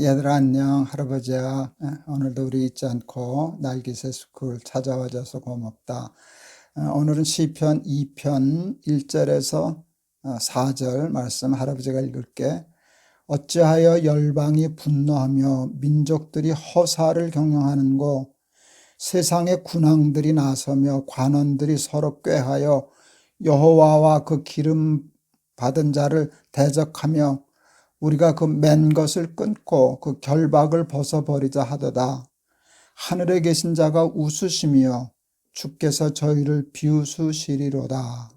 얘들아 안녕. 할아버지야. 오늘도 우리 잊지 않고 날기새 스쿨 찾아와줘서 고맙다. 오늘은 시편 2편 1절에서 4절 말씀 할아버지가 읽을게. 어찌하여 열방이 분노하며 민족들이 허사를 경영하는고, 세상의 군왕들이 나서며 관원들이 서로 꾀하여 여호와와 그 기름 받은 자를 대적하며 우리가 그 맨 것을 끊고 그 결박을 벗어버리자 하도다. 하늘에 계신 자가 웃으시며 주께서 저희를 비웃으시리로다.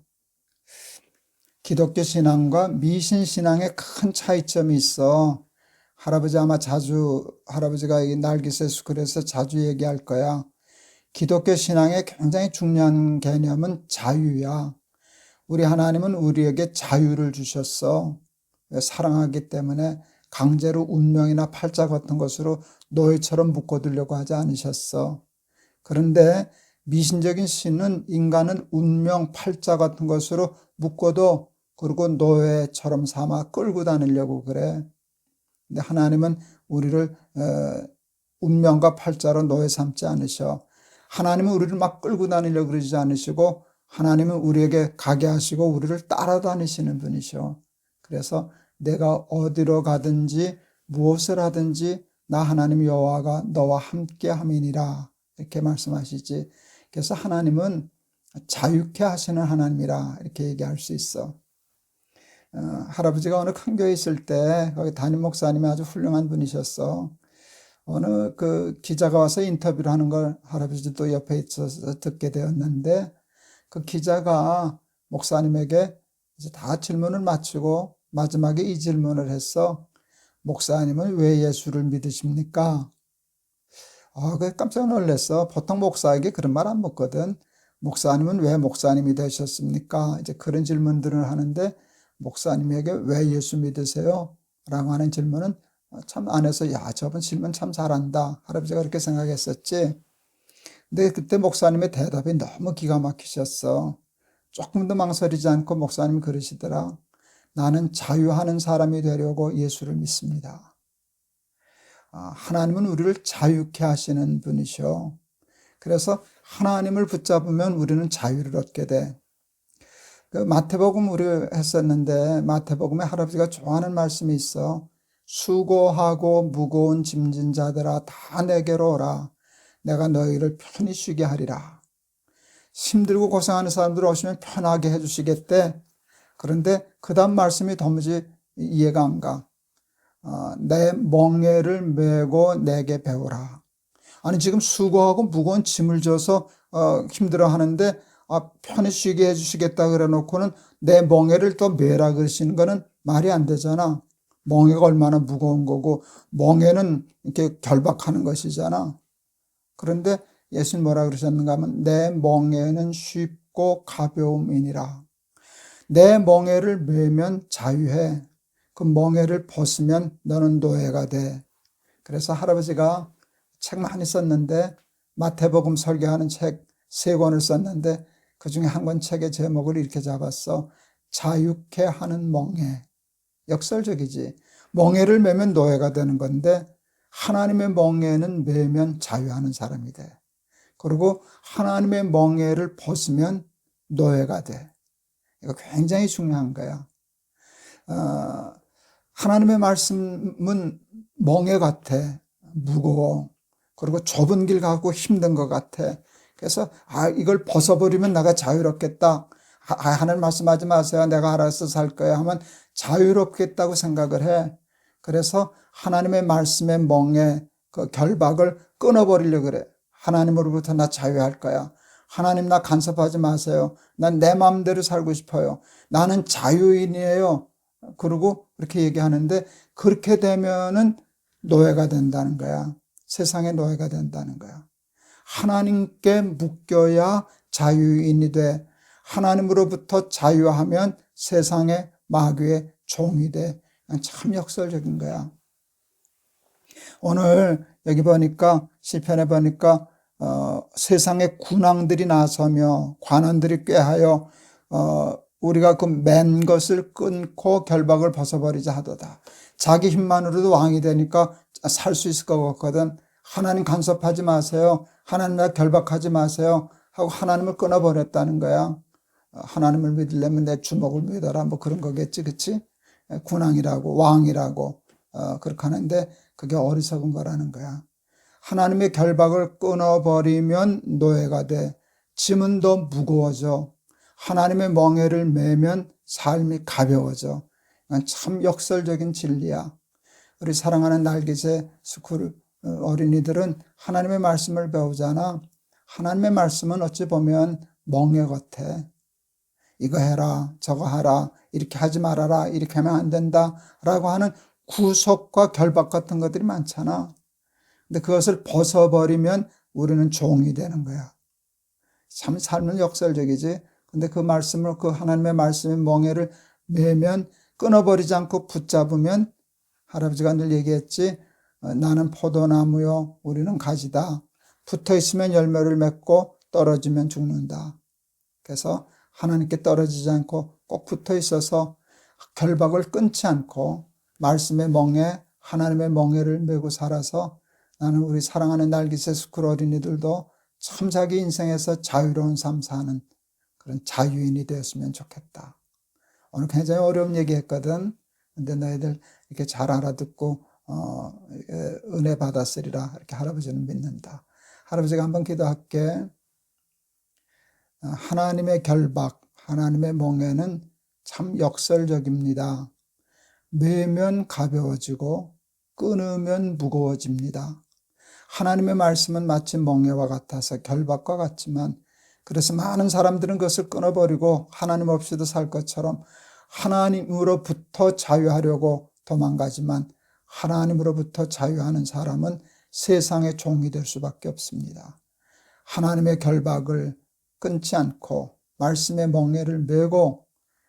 기독교 신앙과 미신 신앙에 큰 차이점이 있어. 할아버지 아마 할아버지가 이 날기새 스쿨에서 자주 얘기할 거야. 기독교 신앙의 굉장히 중요한 개념은 자유야. 우리 하나님은 우리에게 자유를 주셨어. 사랑하기 때문에 강제로 운명이나 팔자 같은 것으로 노예처럼 묶어두려고 하지 않으셨어. 그런데 미신적인 신은 인간은 운명, 팔자 같은 것으로 묶어도 그리고 노예처럼 삼아 끌고 다니려고 그래. 근데 하나님은 우리를 운명과 팔자로 노예 삼지 않으셔. 하나님은 우리를 막 끌고 다니려고 그러지 않으시고, 하나님은 우리에게 가게 하시고 우리를 따라다니시는 분이셔. 그래서 내가 어디로 가든지 무엇을 하든지 나 하나님 여호와가 너와 함께 함이니라, 이렇게 말씀하시지. 그래서 하나님은 자유케 하시는 하나님이라 이렇게 얘기할 수 있어. 할아버지가 어느 큰 교회 있을 때 거기 담임 목사님이 아주 훌륭한 분이셨어. 어느 그 기자가 와서 인터뷰를 하는 걸 할아버지도 옆에 있어서 듣게 되었는데, 그 기자가 목사님에게 이제 다 질문을 마치고 마지막에 이 질문을 했어. 목사님은 왜 예수를 믿으십니까? 그게 깜짝 놀랐어. 보통 목사에게 그런 말 안 묻거든. 목사님은 왜 목사님이 되셨습니까? 이제 그런 질문들을 하는데, 목사님에게 왜 예수 믿으세요? 라고 하는 질문은 참 안에서 야, 저분 질문 참 잘한다. 할아버지가 그렇게 생각했었지. 근데 그때 목사님의 대답이 너무 기가 막히셨어. 조금도 망설이지 않고 목사님이 그러시더라. 나는 자유하는 사람이 되려고 예수를 믿습니다. 하나님은 우리를 자유케 하시는 분이셔. 그래서 하나님을 붙잡으면 우리는 자유를 얻게 돼. 그 마태복음 우리 했었는데, 마태복음에 할아버지가 좋아하는 말씀이 있어. 수고하고 무거운 짐진 자들아 다 내게로 오라. 내가 너희를 편히 쉬게 하리라. 힘들고 고생하는 사람들 오시면 편하게 해주시겠대. 그런데 그 다음 말씀이 도무지 이해가 안 가. 내 멍에를 메고 내게 배우라. 아니, 지금 수고하고 무거운 짐을 져서 힘들어 하는데 편히 쉬게 해주시겠다 그래 놓고는 내 멍에를 또 메라 그러시는 거는 말이 안 되잖아. 멍에가 얼마나 무거운 거고, 멍에는 이렇게 결박하는 것이잖아. 그런데 예수님 뭐라 그러셨는가 하면 내 멍에는 쉽고 가벼움이니라. 내 멍에를 메면 자유해. 그 멍에를 벗으면 너는 노예가 돼. 그래서 할아버지가 책 많이 썼는데, 마태복음 설교하는 책 3권을 썼는데 그 중에 한 권 책의 제목을 이렇게 잡았어. 자유케 하는 멍에. 역설적이지. 멍에를 메면 노예가 되는 건데, 하나님의 멍에는 메면 자유하는 사람이 돼. 그리고 하나님의 멍에를 벗으면 노예가 돼. 이거 굉장히 중요한 거야. 하나님의 말씀은 멍에 같아. 무거워. 그리고 좁은 길 가고 힘든 것 같아. 그래서 이걸 벗어버리면 내가 자유롭겠다. 하나님 말씀하지 마세요. 내가 알아서 살 거야 하면 자유롭겠다고 생각을 해. 그래서 하나님의 말씀의 멍에 그 결박을 끊어버리려고 그래. 하나님으로부터 나 자유할 거야. 하나님 나 간섭하지 마세요. 난 내 마음대로 살고 싶어요. 나는 자유인이에요. 그리고 그렇게 얘기하는데, 그렇게 되면은 노예가 된다는 거야. 세상의 노예가 된다는 거야. 하나님께 묶여야 자유인이 돼. 하나님으로부터 자유하면 세상의 마귀의 종이 돼. 참 역설적인 거야. 오늘 여기 보니까, 시편에 보니까 세상의 군왕들이 나서며 관원들이 꾀하여 우리가 그 맨 것을 끊고 결박을 벗어버리자 하도다. 자기 힘만으로도 왕이 되니까 살 수 있을 것 같거든. 하나님 간섭하지 마세요. 하나님과 결박하지 마세요. 하고 하나님을 끊어버렸다는 거야. 하나님을 믿으려면 내 주먹을 믿어라. 뭐 그런 거겠지, 그치? 군왕이라고, 왕이라고, 그렇게 하는데 그게 어리석은 거라는 거야. 하나님의 결박을 끊어버리면 노예가 돼. 짐은 더 무거워져. 하나님의 멍에를 매면 삶이 가벼워져. 이건 참 역설적인 진리야. 우리 사랑하는 날개새 스쿨 어린이들은 하나님의 말씀을 배우잖아. 하나님의 말씀은 어찌 보면 멍에 같아. 이거 해라, 저거 하라, 이렇게 하지 말아라, 이렇게 하면 안 된다 라고 하는 구속과 결박 같은 것들이 많잖아. 근데 그것을 벗어버리면 우리는 종이 되는 거야. 참 삶은 역설적이지. 근데 그 말씀을, 그 하나님의 말씀의 멍에를 매면, 끊어버리지 않고 붙잡으면, 할아버지가 늘 얘기했지, 나는 포도나무요, 우리는 가지다. 붙어 있으면 열매를 맺고 떨어지면 죽는다. 그래서 하나님께 떨어지지 않고 꼭 붙어 있어서 결박을 끊지 않고 말씀의 멍에, 하나님의 멍에를 메고 살아서 나는 우리 사랑하는 날기새 스쿨 어린이들도 참 자기 인생에서 자유로운 삶 사는 그런 자유인이 되었으면 좋겠다. 오늘 굉장히 어려운 얘기 했거든. 근데 너희들 이렇게 잘 알아듣고 은혜 받았으리라 이렇게 할아버지는 믿는다. 할아버지가 한번 기도할게. 하나님의 결박, 하나님의 멍에는 참 역설적입니다. 매면 가벼워지고 끊으면 무거워집니다. 하나님의 말씀은 마치 멍에와 같아서 결박과 같지만, 그래서 많은 사람들은 그것을 끊어버리고 하나님 없이도 살 것처럼 하나님으로부터 자유하려고 도망가지만, 하나님으로부터 자유하는 사람은 세상의 종이 될 수밖에 없습니다. 하나님의 결박을 끊지 않고 말씀의 멍에를 메고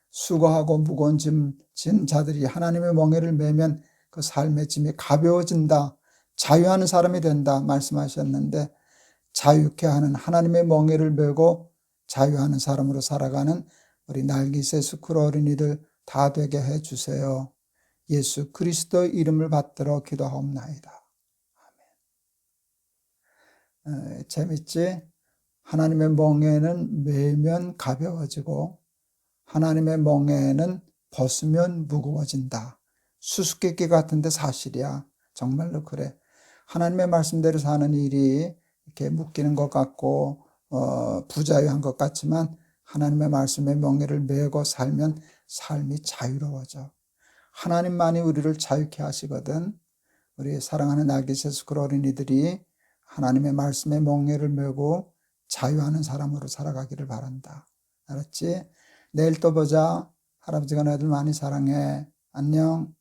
수고하고 무거운 짐 진 자들이 하나님의 멍에를 메면 그 삶의 짐이 가벼워진다. 자유하는 사람이 된다 말씀하셨는데, 자유케 하는 하나님의 멍에를 메고 자유하는 사람으로 살아가는 우리 날기새 스쿨 어린이들 다 되게 해주세요. 예수 그리스도의 이름을 받들어 기도하옵나이다. 아멘. 재밌지? 하나님의 멍에는 매면 가벼워지고 하나님의 멍에는 벗으면 무거워진다. 수수께끼 같은데 사실이야. 정말로 그래. 하나님의 말씀대로 사는 일이 이렇게 묶이는 것 같고 부자유한 것 같지만, 하나님의 말씀의 멍에를 메고 살면 삶이 자유로워져. 하나님만이 우리를 자유케 하시거든. 우리 사랑하는 날개새 스쿨 어린이들이 하나님의 말씀의 멍에를 메고 자유하는 사람으로 살아가기를 바란다. 알았지? 내일 또 보자. 할아버지가 너희들 많이 사랑해. 안녕.